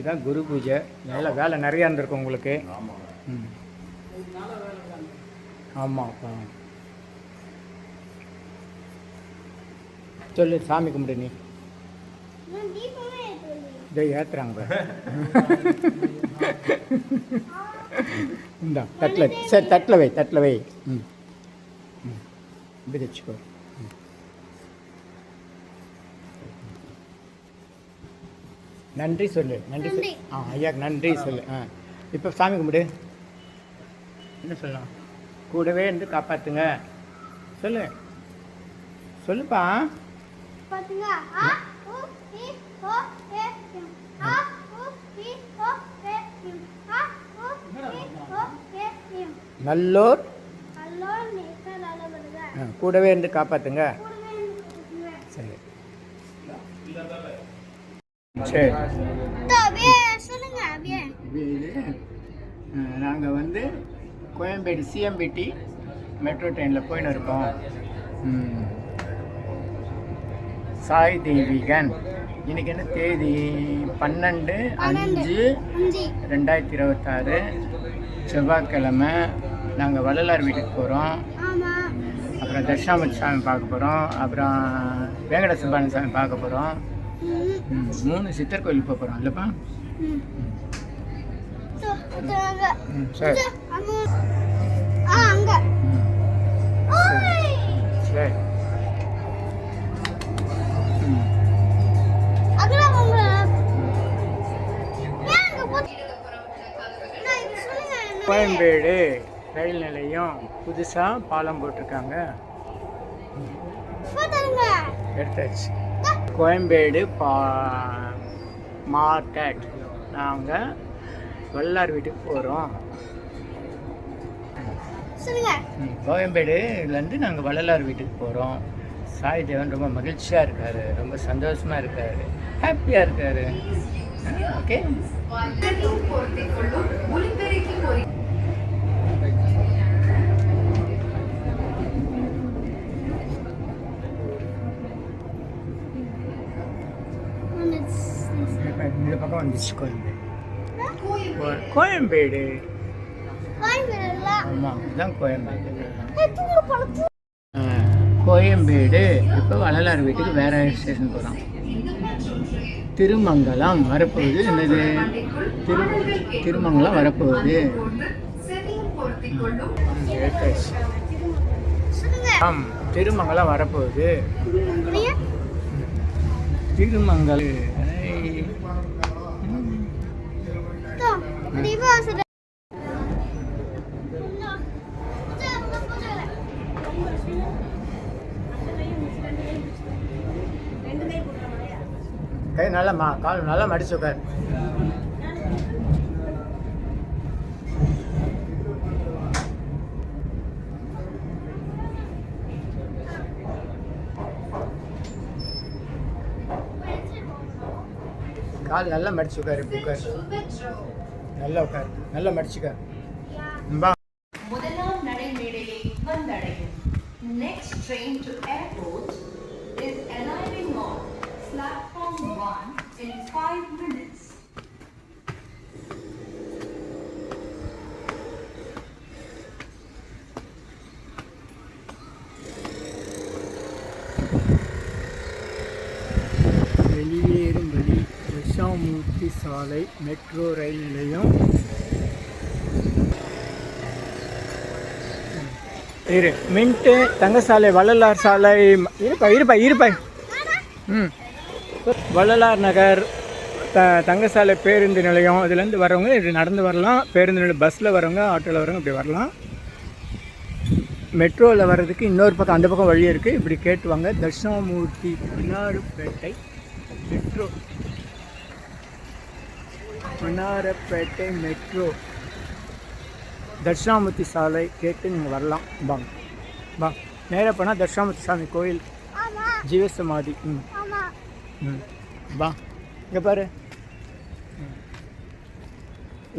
தான் குரு பூஜை. நல்ல வேலை நிறையா இருந்திருக்கும் உங்களுக்கு. ம் ஆமாப்பா. சொல்லு, சாமி கும்பிடு. நீ இதை ஏற்றுறாங்க இந்தா தட்டில். சரி, தட்டில் வை, தட்டில் வை. ம் ம் இப்படி வச்சுக்கோ. நன்றி சொல்லு. நன்றி சொல்லு. ஐயாக்கு நன்றி சொல்லு. இப்போ சாமி கும்பிடு. என்ன சொல்லலாம்? கூடவே இருந்து காப்பாற்றுங்க சொல்லு. சொல்லுப்பா. நல்லோர் கூடவே இருந்து காப்பாற்றுங்க. சரி சரி. நாங்கள் வந்து கோயம்பேடு சிஎம்பிடி மெட்ரோ ட்ரெயினில் போயின்னு இருக்கோம். சாய் தெய்வீகன். இன்றைக்கி என்ன தேதி? 12/5/2026 செவ்வாய்க்கிழமை. நாங்கள் வள்ளலார் வீட்டுக்கு போகிறோம். அப்புறம் தட்சிணாமூர்த்தி சாமி பார்க்க போகிறோம். அப்புறம் வேங்கட சுப்பான சாமி பார்க்க போகிறோம். 3 சித்தர் கோயிலுக்கு போக போகிறோம் இல்லைப்பா? சரி சரி. கோயம்பேடு ரயில் நிலையம் புதுசாக பாலம் போட்டிருக்காங்க. எடுத்தாச்சு. கோயம்பேடு மார்க்கெட். நாங்கள் வள்ளலார் வீட்டுக்கு போகிறோம். கோயம்பேடுலேருந்து நாங்கள் வள்ளலார் வீட்டுக்கு போகிறோம். சாய் தேவன் ரொம்ப மகிழ்ச்சியாக இருக்கார், ரொம்ப சந்தோஷமாக இருக்கார், ஹாப்பியாக இருக்கார். ஓகே. இந்த பக்கம் வந்துச்சு கோயம்பேடு. ஆமாம், இதுதான் கோயம்பேடு. கோயம்பேடு. இப்போ வள்ளலார் வீட்டுக்கு வேற ஸ்டேஷன் போகிறோம். திருமங்கலம் வரப்போகுது. என்னது? திருமங்கலம் வரப்போகுது. திருமங்கலம் வரப்போகுது. திருமங்கலம் கை நல்லா கால் நல்லா மடிச்சு உட்கார். கால் நல்லா மடிச்சு உட்காரு. இப்படி உட்காரு. நல்லா உட்காரு. நல்லா மடிச்சுக்க. முதலாம் நடைமேடையை வந்தடையும். Next train to airport is arriving on platform 1 in 5 minutes. வெளியேறும் வழி தட்சிணாமூர்த்தி சாலை மெட்ரோ ரயில் நிலையம். மின்ட்டு தங்கசாலை வள்ளலார் சாலை. இருப்பா. வள்ளலார் நகர் தங்கசாலை பேருந்து நிலையம். இதுலேருந்து வரவங்க இது நடந்து வரலாம். பேருந்து நிலையம் பஸ்ஸில் வரவங்க, ஆட்டோவில் வரவங்க இப்படி வரலாம். மெட்ரோவில் வர்றதுக்கு இன்னொரு பக்கம், அந்த பக்கம் வழி இருக்குது. இப்படி கேட்டுவாங்க. தட்சிணாமூர்த்தி மன்னார்பேட்டை மெட்ரோ. மன்னார்பேட்டை மெட்ரோ தட்சிணாமூர்த்தி சாலை கேட்டு நீங்கள் வரலாம். வா நேராக போனால் தட்சிணாமூர்த்தி சாமி கோயில், ஜீவசமாதி. வா இங்கே பாரு.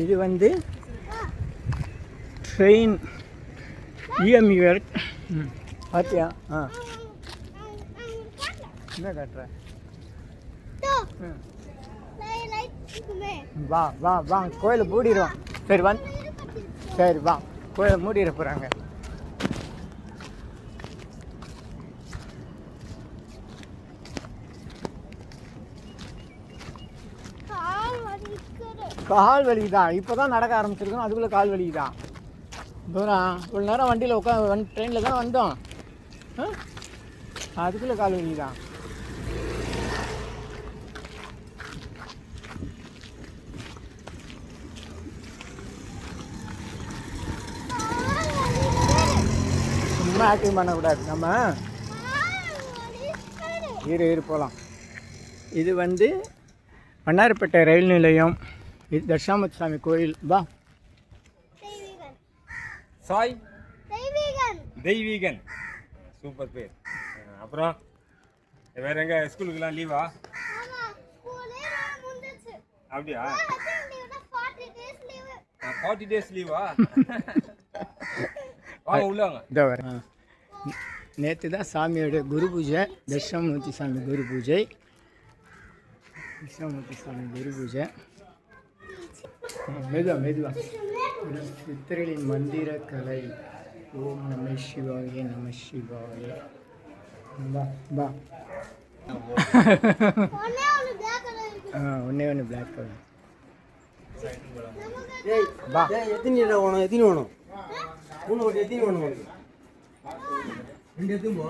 இது வந்து ட்ரெயின் இஎம்யூஆர். பார்த்தியா? என்ன காட்டுற? வா வா வா கோயிலை மூடிடுவோம். சரி சரி வா கோயிலை மூடிட போகிறாங்க. கால் வலிக்குதான். இப்போ தான் நடக்க ஆரம்பிச்சிருக்கோம், அதுக்குள்ளே கால் வலிக்குதான். தூரம் இவ்வளோ நேரம் வண்டியில் உட்காந்து ட்ரெயினில் தான் வந்தோம், அதுக்குள்ளே கால் வலிக்குதான். சும்மா ஆக்டிவ் பண்ணக்கூடாது நம்ம. இரு போகலாம். இது வந்து வண்ணாரப்பேட்டை ரயில் நிலையம். இது தட்சிணாமூர்த்தி சாமி கோயில். வா சாய் தெய்வீகன், சூப்பர் பேர். அப்புறம் வேற எங்க ஸ்கூலுக்குலாம் லீவா? அப்படியா? 40 days லீவா? வாங்க உள்ள வாங்க. இதோ வரேன். நேற்று தான் சாமியோட குரு பூஜை, தட்சிணாமூர்த்தி சாமி குரு பூஜை. தட்சிணாமூர்த்தி சாமி குரு பூஜை. மெதுவா சித்திரையின் மந்திர கலை. ஓம் நம சிவாய நம சிவாய. வா ஒன்னே ஒன்று பிளாக் கலர். வா எத்தனை வேணும்? 3 கோடி எத்தனை வேணும்? 2 எத்தும் போ.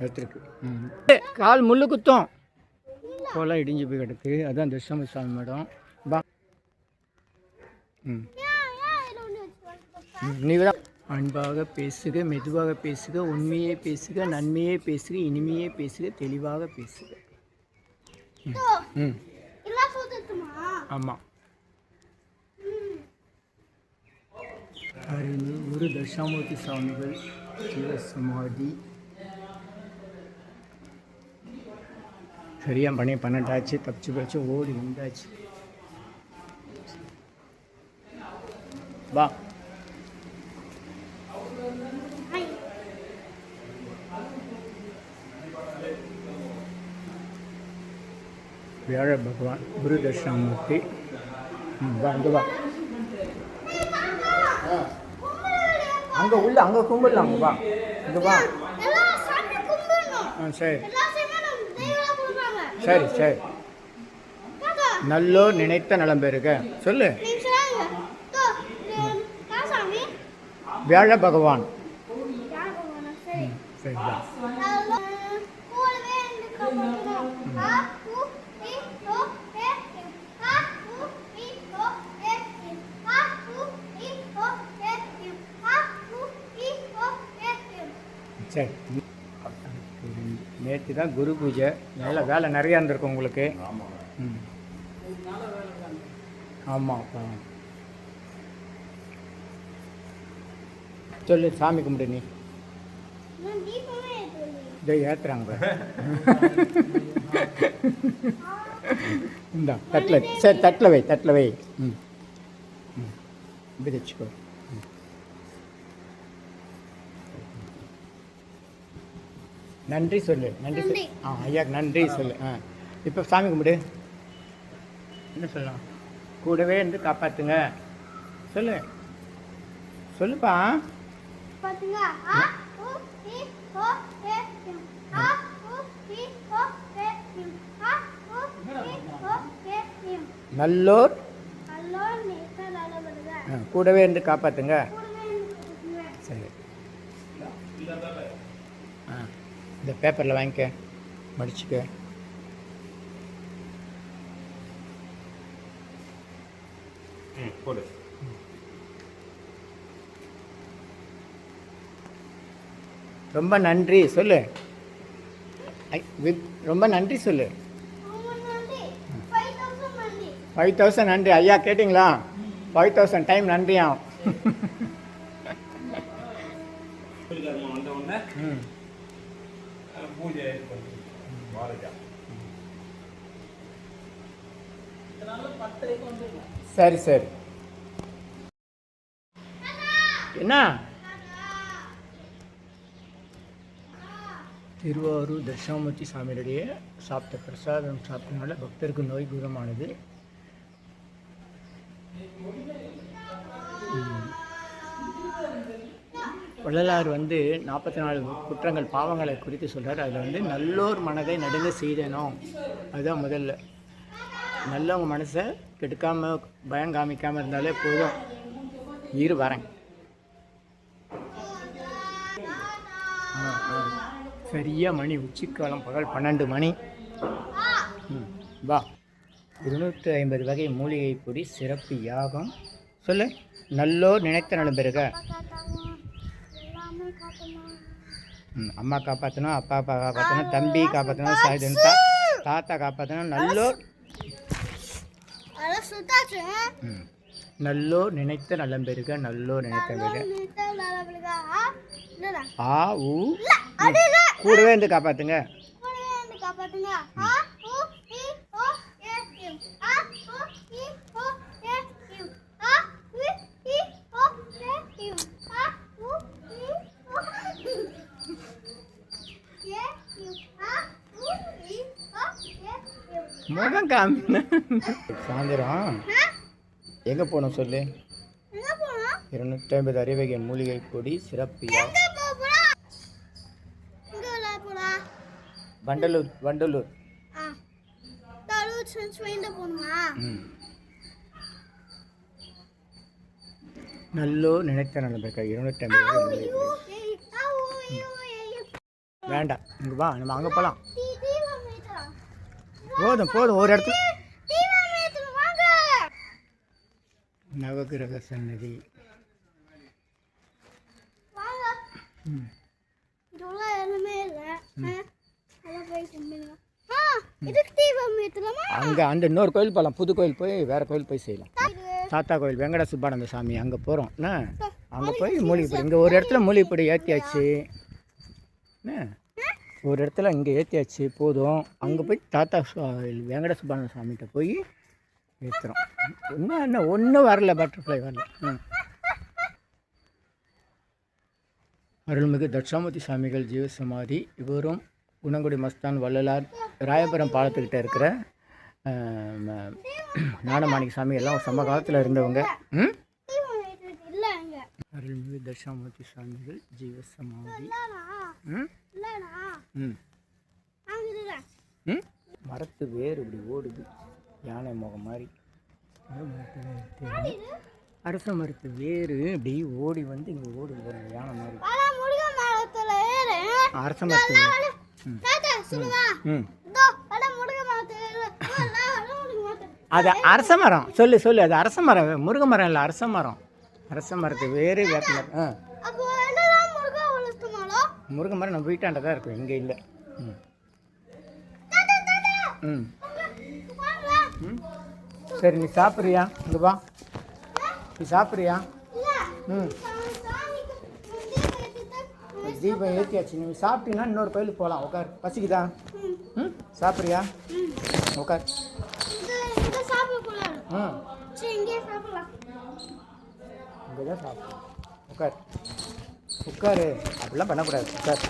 எடுத்துருக்கு. கால் முள்ளு குத்தம் கோலாம் இடிஞ்சு போய் கிடக்கு. அதான் தட்சிணாமூர்த்தி சாமி மேடம். வா நீதான் அன்பாக பேசுக, மெதுவாக பேசுக, உண்மையே பேசுக, நன்மையே பேசுக, இனிமையே பேசுக, தெளிவாக பேசுக. ஆமாம். ஒரு தட்சிணாமூர்த்தி சுவாமிகள் ஜீவசமாதி. சரியாக 12 ஆச்சு. தப்பிச்சு ஓடி வந்தாச்சு. வா வியாழ பகவான் குரு தட்சிணாமூர்த்தி. வா அங்கே வா. அங்கே உள்ள அங்கே கும்பிடலாம். வா இங்கே வா. சரி சரி சரி. நல்லோர் நினைத்த நலம் பெறுக. சொல்லு. வியாழ பகவான். சரி வா. சரி. நேற்று தான் குரு பூஜை. நல்ல வேலை நிறையா இருந்திருக்கும் உங்களுக்கு. ஆமாம். சொல்லு. சாமி கும்பிடு. நீ இதை ஏற்றுறாங்க. இந்தா தட்டில். சரி தட்டில் வை. இப்படி வச்சுக்கோ. நன்றி சொல்லு. நன்றி சொல்லு. ஐயாக்கு நன்றி சொல்லு. இப்போ சாமி கும்பிடு. என்ன சொல்லலாம்? கூடவே இருந்து காப்பாற்றுங்க. சொல்லு. சொல்லுப்பா. நல்லோர் கூடவே இருந்து காப்பாற்றுங்க. சரி. இந்த பேப்பரில் வாங்கிக்க, மடிச்சுக்க. போடு. ரொம்ப நன்றி சொல்லு. ரொம்ப நன்றி சொல்லு. 5000 நன்றி. ஐயா கேட்டிங்களா? 5000 டைம் நன்றியாம். சரி சரி. என்ன திருவாரூர் தட்சிணாமூர்த்தி சாமியுடைய சாப்பிட்ட பிரசாதம் சாப்பிட்டனால பக்தருக்கு நோய் குணமானது. வள்ளலார் 44 குற்றங்கள் பாவங்களை குறித்து சொல்கிறார். அதில் நல்லோர் மனதை நடுங்க செய்தனும். அதுதான் முதல்ல. நல்லவங்க மனசை கெடுக்காமல் பயம் காமிக்காமல் இருந்தாலே போதும். வரேன். சரியாக மணி உச்சிக்காலம் பகல் 12 மணி. வா. 250 வகை மூலிகை பொடி சிறப்பு யாகம். சொல்லு. நல்லோர் நினைத்த நலம் பெறுக. அம்மா காப்பாற்றணும், அப்பா காப்பாற்றணும், தம்பி காப்பாற்றணும், தாத்தா காப்பாற்றணும். நல்லோர் நினைத்த நலம் பெறுக. நல்லோர் நினைத்த பெறுக. ஆ ஊ கூடவே இருந்து காப்பாற்றுங்க. முகம் காமி. சாயந்தரம் எங்கே போகணும் சொல்லு. 250 அறிவகை மூலிகை பொடி சிறப்பு. வண்டலூர். நல்லோர் நினைத்த நலம் பெறுக. 250 வேண்டாம். இங்கே வா, நம்ம அங்கே போகலாம். போதும் ஒரு இடத்துல. நவகிரக சன்னதி. அங்கே அந்த இன்னொரு கோயில் போகலாம். புது கோயில் போய் வேற கோயில் போய் செய்யலாம். தாத்தா கோயில் வெங்கட சுப்பானந்த சாமி அங்கே போகிறோம். அங்கே போய் மூலிகைப்பொடி. இங்கே ஒரு இடத்துல மூலிகைப்பொடி ஏற்றியாச்சு. ஒரு இடத்துல இங்கே ஏற்றியாச்சு. போதும். அங்கே போய் தாத்தா வெங்கட சுப்பானந்த சாமிகிட்ட போய் ஏற்றுறோம். என்ன ஒன்றும் வரல. பட்டர்ஃப்ளை வரல. அருள்மிகு தட்சிணாமூர்த்தி சாமிகள் ஜீவசமாதி. இவரும் குணங்குடி மஸ்தான் வள்ளலார், ராயபுரம் பாலத்துக்கிட்ட இருக்கிற ஞானமாணிக்க சாமி எல்லாம் சமகாலத்தில் இருந்தவங்க. அருள்மிகு தட்சிணாமூர்த்தி சாமிகள் ஜீவசமாதி. மரத்து வேறு இப்படி ஓடுது, யானை முகம் மாதிரி. அரச மரத்து வேறு இப்படி ஓடி இங்கே ஓடுது யானை மாதிரி. அரச மரத்து அது அரச மரம். சொல்லு. அது அரச மரம். முருங்கை மரம் இல்லை, அரச மரம். அரச மரத்து வேறு வேப்ப மரம். முருங்கை மரம் நம்ம வீட்டாண்ட தான் இருக்கும், இங்கே இல்லை. சரி, நீ சாப்பிட்றியா? இங்கே வா. நீ சாப்பிட்றியா? தீபம் ஏற்றியாச்சு. நீ சாப்பிட்டீங்கன்னா இன்னொரு கோயிலுக்கு போகலாம். உட்கார். பசிக்குதா? சாப்பிட்றியா? உட்கார். இங்கே தான் சாப்பிடலாம். உட்காரு. அப்படிலாம் பண்ணக்கூடாது. உட்கார்.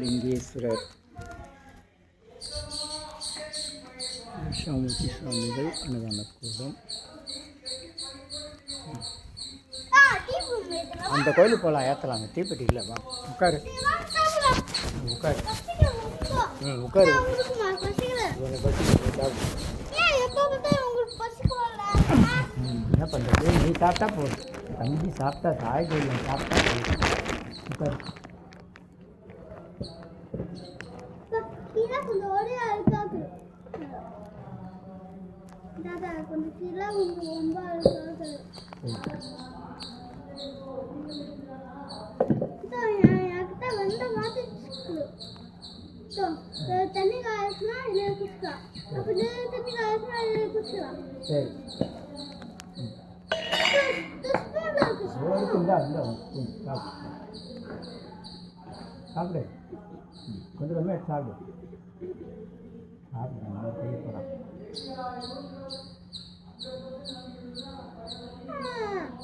லிங்கேஸ்வரர் தட்சிணாமூர்த்தி சுவாமிகள் அன்னதான கூடம். அந்த கோயிலுக்கு போகலாம். ஏற்றலாங்க. தீப்பெட்டி இல்லை. வா. உட்காரு. உட்காரு. உட்காரு. என்ன பண்ணுறது? நீ சாப்பிட்டா போதும். தம்பி சாப்பிட்டா தாய் கோயில் சாப்பிட்டா போதும். உட்காரு. கொஞ்சம் தண்ணி காய்ச்சினா இதில் குடிக்கலாம். அப்போ தண்ணி காய்ச்சினா இதில் குடிக்கலாம். சரி ஸ்பூனில் இருக்கு. இருக்குங்களா இல்லை சாப்பிடு கொஞ்சம் கம்மியாக சாப்பிடு சாப்பிடு நல்லா செய்ய போகிறான்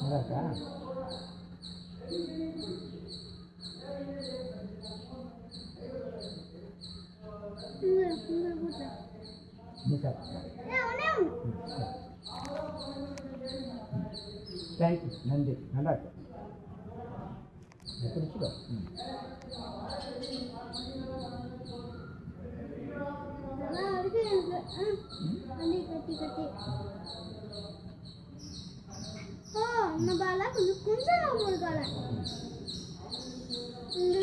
நல்லா இருக்கா நீ சாப்பிட்டா தேங்க்யூ நன்றி நல்லா இருக்கு பிடிச்சிக்கோ நல்லா இருக்கு எனக்கு. அள்ளி கட்டி கட்டி. ஓ நம்ம பாலா கொஞ்சம் கொஞ்சம் ஒரு பாலை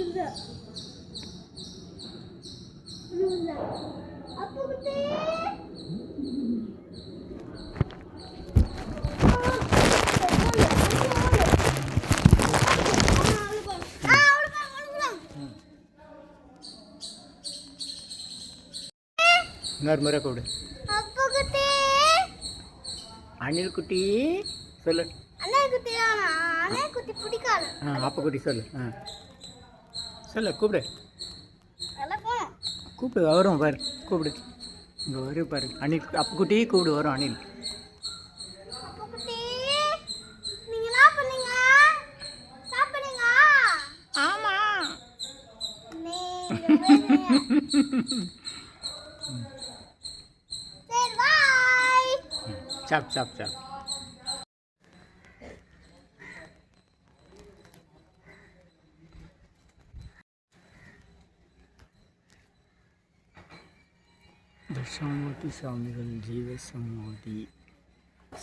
இந்த அப்போ குட்டி இன்னொரு முறை கூடு அப்போ குட்டி அணில் குட்டி சொல்லு அண்ணே குட்டி அண்ணே குட்டி பிடிக்காது. அப்பா குட்டி சொல்லு சொல்லு கூப்பிடு அதெல்லாம் போனோம். கூப்பிடு வரும் பாரு கூப்பிடு இங்கே வரும் பாரு அணில் அப்பா குட்டி கூப்பிடு வரும் அணில் அப்போ குட்டி நீங்க என்ன பண்ணீங்க? சாப்பிடுங்க. ஆமாம் சரி பாய். சாப் சாப் சாப் தட்சாமூர்த்தி சுவாமிகள் ஜீவசமாதி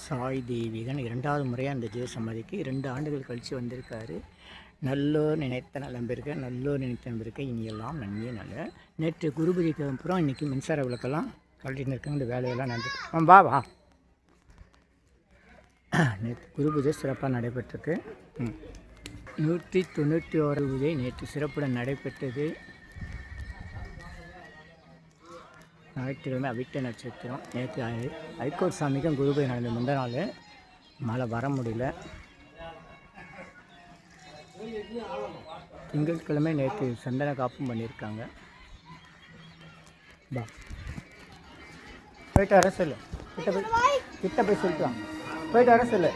சாய் தேவிகன் 2வது முறையாக அந்த ஜீவசமாதிக்கு 2 ஆண்டுகள் கழித்து வந்திருக்காரு. நல்லோர் நினைத்த நலம்பிருக்க நல்லோர் நினைத்த நம்பிருக்க இனியெல்லாம் நன்மையே நல்ல. நேற்று குருபதிக்கு அப்புறம் இன்றைக்கி மின்சார விளக்கெல்லாம் கழட்டின்னு இருக்காங்க. இந்த வேலையெல்லாம் நடந்து வா வா நேற்று குருபூஜை சிறப்பாக நடைபெற்றிருக்கு. 191 பூஜை நேற்று சிறப்புடன் நடைபெற்றது. ஞாயிற்றுக்கிழமை அவிட்ட நட்சத்திரம். நேற்று ஹைகோர்ட் சாமிக்கும் குருபூஜை நடந்த முந்த நாள் மழை வர முடியல. திங்கட்கிழமை நேற்று சந்தன காப்பும் பண்ணியிருக்காங்க. பா போயிட்டு வர சொல்லு கிட்ட போய் சொல்லிட்டு வாங்க போயிட்டு வர சொல்லு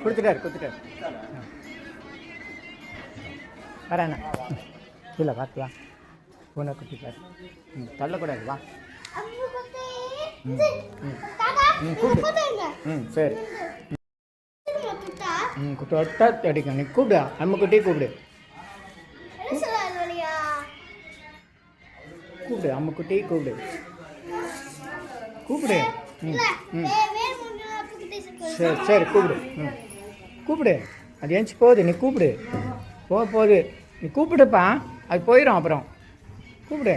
கொடுத்துட்டாரு வரேண்ணா இல்லை பார்த்தியா பூனை குட்டி பாரு தள்ளக்கூடாது வா அப்போ குட்டி கூப்பிடு சரி தொட்டா தொட்டா அடிக்க நீ கூப்பிடு அம்மா குட்டி கூப்பிடு என்ன சொல்ல வழியா? கூப்பிடு அம்மா குட்டி கூப்பிடு கூப்பிடு சரி சரி கூப்பிடு கூப்பிடு அது ஏஞ்சி போகுது நீ கூப்பிடு போகுது நீ கூப்பிடுப்பா அது போயிடும் அப்புறம் கூப்பிடு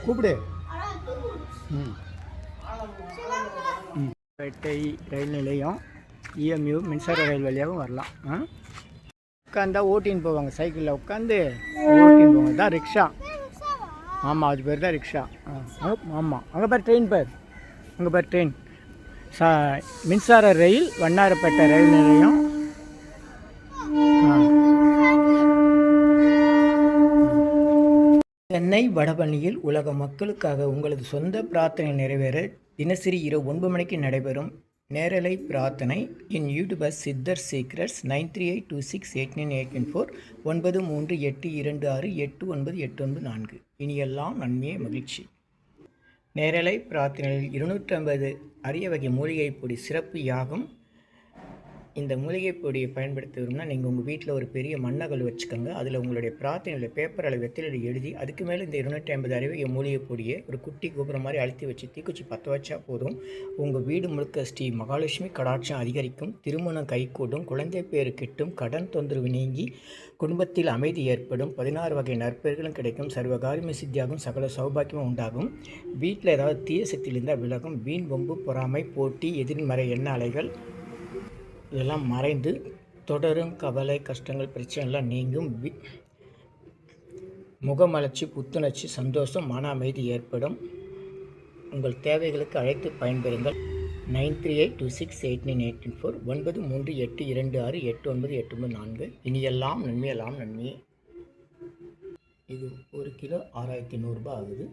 கூப்பிடு பேட்டை ரயில் நிலையம் இஎம்யூ மின்சார ரயில் வழியாகவும் வரலாம். உட்காந்தா ஓட்டின்னு போவாங்க சைக்கிளில் உட்காந்து ஓட்டின்னு போவாங்க தான் ரிக்ஷா. ஆமாம் அது பேர் தான் ரிக்ஷா. ஆமாம் அங்கே பேர் ட்ரெயின் பேர் அங்கே பேர் ட்ரெயின் மின்சார ரயில் வண்ணாரப்பேட்டை ரயில் நிலையம். சென்னை வடபழனியில் உலக மக்களுக்காக உங்களது சொந்த பிரார்த்தனை நிறைவேற தினசரி இரவு 9 மணிக்கு நடைபெறும் நேரலை பிரார்த்தனை இன் யூடியூபர் சித்தர் சீக்ரெட்ஸ் 9382689894 9382268984. இனியெல்லாம் நன்மையே மகிழ்ச்சி. நேரலை பிரார்த்தனையில் 250 அரிய வகை மூலிகை பொடி சிறப்பு யாகம் இந்த மூலிகை பொடியை பயன்படுத்தணும்னா நீங்கள் உங்கள் வீட்டில் ஒரு பெரிய மண்ணகல் வச்சுக்கோங்க. அதில் உங்களுடைய பிரார்த்தனையில் பேப்பர் அளவு வெற்றிலை எழுதி அதுக்கு மேலே இந்த 250 அறிவிய மூலிகை பொடியை ஒரு குட்டி கோபுரம் மாதிரி அழுத்தி வச்சு தீக்குச்சி பற்ற வச்சா போதும். உங்கள் வீடு முழுக்க ஸ்ரீ மகாலட்சுமி கடாட்சம் அதிகரிக்கும், திருமணம் கைகூடும், குழந்தை பேரு கிட்டும், கடன் தொந்தரவு நீங்கி குடும்பத்தில் அமைதி ஏற்படும், 16 வகை நற்பெயர்களும் கிடைக்கும், சர்வகாரியமே சித்தியாகும், சகல சௌபாக்கியமும் உண்டாகும், வீட்டில் ஏதாவது தீய சக்தியில் இருந்தால் விலகும், வீண் வம்பு பொறாமை போட்டி எதிர்மறை எண்ண அலைகள் இதெல்லாம் மறைந்து தொடரும் கவலை கஷ்டங்கள் பிரச்சனைலாம் நீங்கும், முகமலர்ச்சி புத்துணர்ச்சி சந்தோஷம் மன அமைதி ஏற்படும். உங்கள் தேவைகளுக்கு அழைத்து பயன்பெறுங்கள். 9382689884 9382268984. இனியெல்லாம் நன்மையெல்லாம் நன்மையே. இது 1 கிலோ 6100 ரூபாய் ஆகுது.